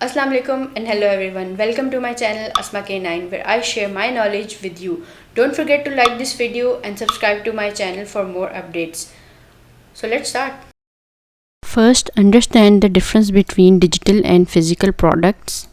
Assalamu alaikum and hello everyone. Welcome to my channel Asma K9 where I share my knowledge with you. Don't forget to like this video and subscribe to my channel for more updates. So let's start. First, understand the difference between digital and physical products.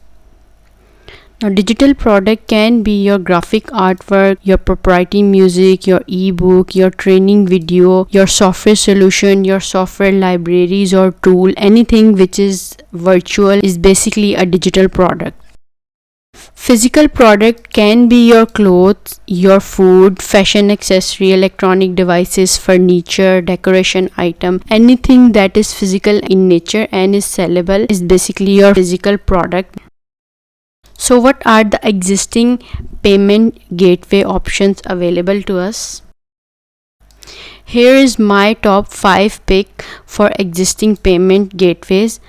Now, digital product can be your graphic artwork, your proprietary music, your ebook, your training video, your software solution, your software libraries or tool. Anything which is virtual is basically a digital product. Physical product can be your clothes, your food, fashion accessory, electronic devices, furniture, decoration item. Anything that is physical in nature and is sellable is basically your physical product. So what are the existing payment gateway options available to us? Here is my top 5 pick for existing payment gateways.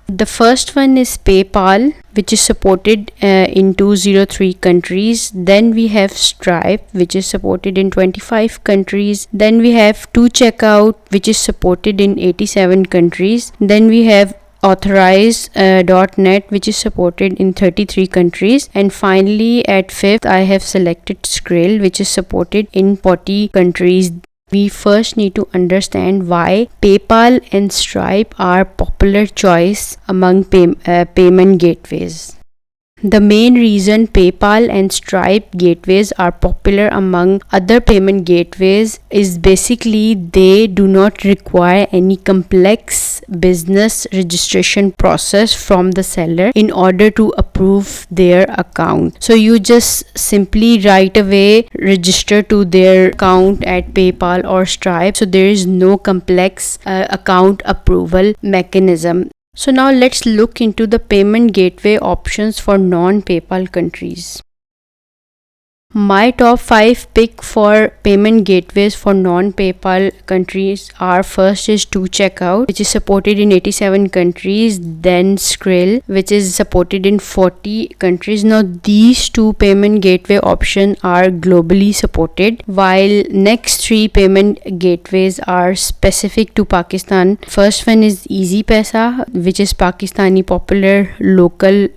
The first one is PayPal, which is supported in 203 countries. Then we have Stripe, which is supported in 25 countries. Then we have 2Checkout, which is supported in 87 countries. Then we have Authorize.net, which is supported in 33 countries. And finally, at 5th, I have selected Skrill, which is supported in 40 countries. We first need to understand why PayPal and Stripe are popular choice among payment gateways. The main reason PayPal and Stripe gateways are popular among other payment gateways is basically they do not require any complex business registration process from the seller in order to approve their account. So you just simply right away register to their account at PayPal or Stripe. So there is no complex account approval mechanism. So now let's look into the payment gateway options for non-PayPal countries. My top 5 pick for payment gateways for non-PayPal countries are: first is 2Checkout, which is supported in 87 countries. Then Skrill, which is supported in 40 countries. Now these two payment gateway options are globally supported, while next 3 payment gateways are specific to Pakistan. First one is EasyPaisa, which is Pakistani popular local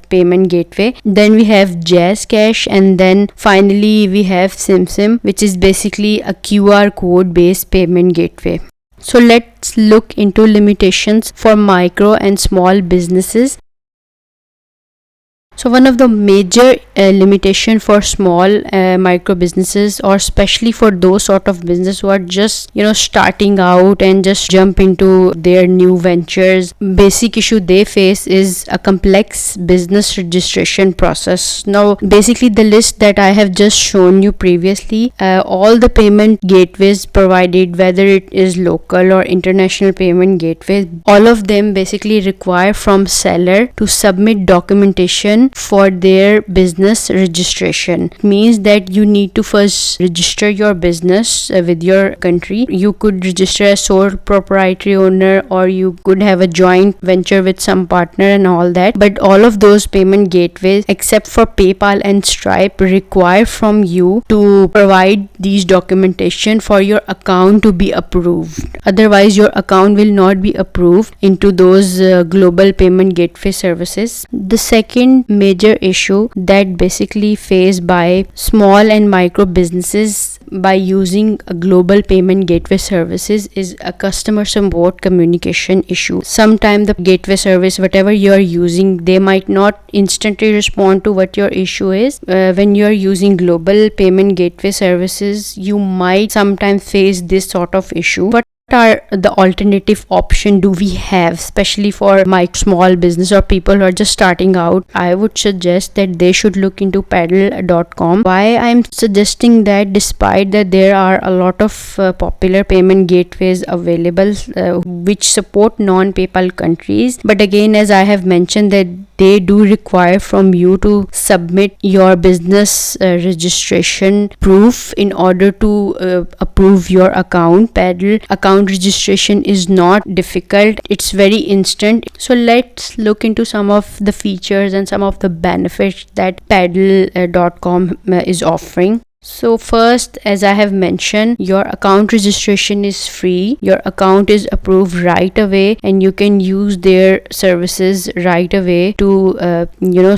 payment gateway. Then we have JazzCash, and then finally we have SimSim, which is basically a QR code based payment gateway. So let's look into limitations for micro and small businesses. So one of the major limitation for small micro businesses, or especially for those sort of business who are just starting out and just jump into their new ventures, basic issue they face is a complex business registration process. Now basically the list that I have just shown you previously, all the payment gateways provided, whether it is local or international payment gateways, all of them basically require from seller to submit documentation for their business registration. It means that you need to first register your business with your country. You could register as sole proprietary owner, or you could have a joint venture with some partner and all that. But all of those payment gateways except for PayPal and Stripe require from you to provide these documentation for your account to be approved. Otherwise your account will not be approved into those global payment gateway services. The second major issue that basically faced by small and micro businesses by using a global payment gateway services is a customer support communication issue. Sometimes the gateway service, whatever you are using, they might not instantly respond to what your issue is. When you are using global payment gateway services, you might sometimes face this sort of issue. What are the alternative option do we have, especially for my small business or people who are just starting out? I would suggest that they should look into Paddle.com. Why I'm suggesting that, despite that there are a lot of popular payment gateways available which support non-PayPal countries, but again, as I have mentioned, that they do require from you to submit your business registration proof in order to approve your account. Paddle account registration is not difficult, it's very instant. So let's look into some of the features and some of the benefits that Paddle.com is offering. So first, as I have mentioned, your account registration is free. Your account is approved right away, and you can use their services right away to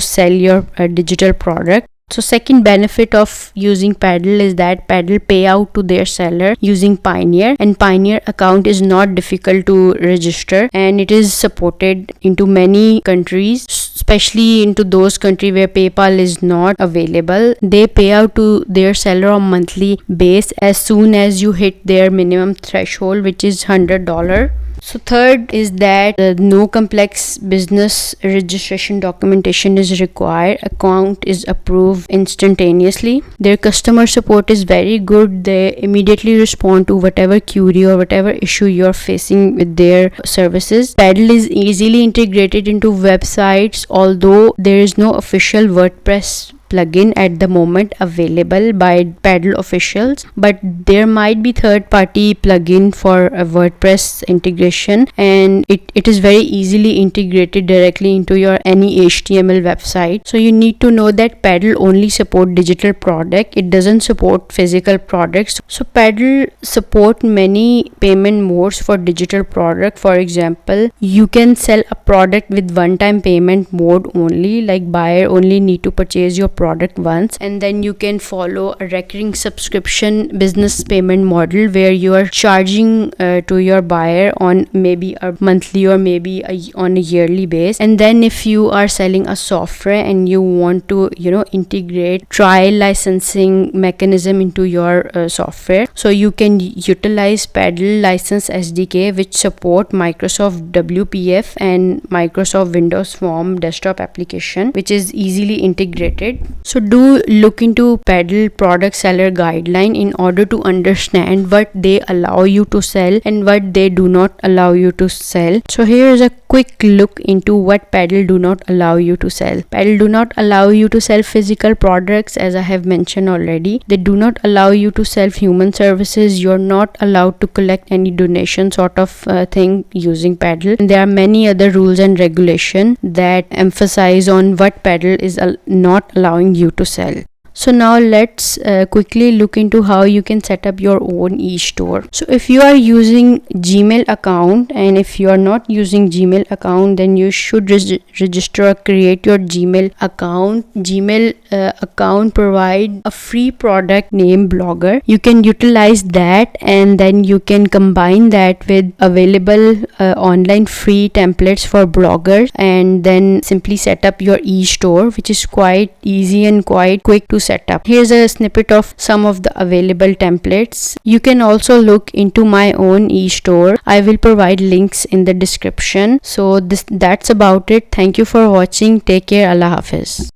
sell your digital product. So second benefit of using Paddle is that Paddle pay out to their seller using Pioneer, and Pioneer account is not difficult to register, and it is supported into many countries, especially into those countries where PayPal is not available. They pay out to their seller on monthly base as soon as you hit their minimum threshold, which is $100. So third is that no complex business registration documentation is required. Account is approved instantaneously. Their customer support is very good. They immediately respond to whatever query or whatever issue you're facing with their services. Paddle is easily integrated into websites, although there is no official WordPress plugin at the moment available by Paddle officials, but there might be third-party plugin for a WordPress integration, and it is very easily integrated directly into your any HTML website. So you need to know that Paddle only support digital product. It doesn't support physical products. So Paddle support many payment modes for digital product. For example, you can sell a product with one-time payment mode only, like buyer only need to purchase your product once, and then you can follow a recurring subscription business payment model where you are charging to your buyer on maybe a monthly or maybe on a yearly base. And then if you are selling a software and you want to integrate trial licensing mechanism into your software, so you can utilize Paddle License SDK, which support Microsoft WPF and Microsoft Windows Form desktop application, which is easily integrated. So do look into Paddle product seller guideline in order to understand what they allow you to sell and what they do not allow you to sell. So here is a quick look into what Paddle do not allow you to sell. Paddle do not allow you to sell physical products, as I have mentioned already. They do not allow you to sell human services. You're not allowed to collect any donation sort of thing using Paddle. And there are many other rules and regulation that emphasize on what Paddle is not allowing you to sell. So now let's quickly look into how you can set up your own e-store. So if you are using Gmail account, and if you are not using Gmail account, then you should register or create your Gmail account. Gmail account provide a free product named Blogger. You can utilize that, and then you can combine that with available online free templates for bloggers, and then simply set up your e-store, which is quite easy and quite quick to set up. Here's a snippet of some of the available templates. You can also look into my own e-store. I will provide links in the description. So that's about it. Thank you for watching. Take care. Allah Hafiz.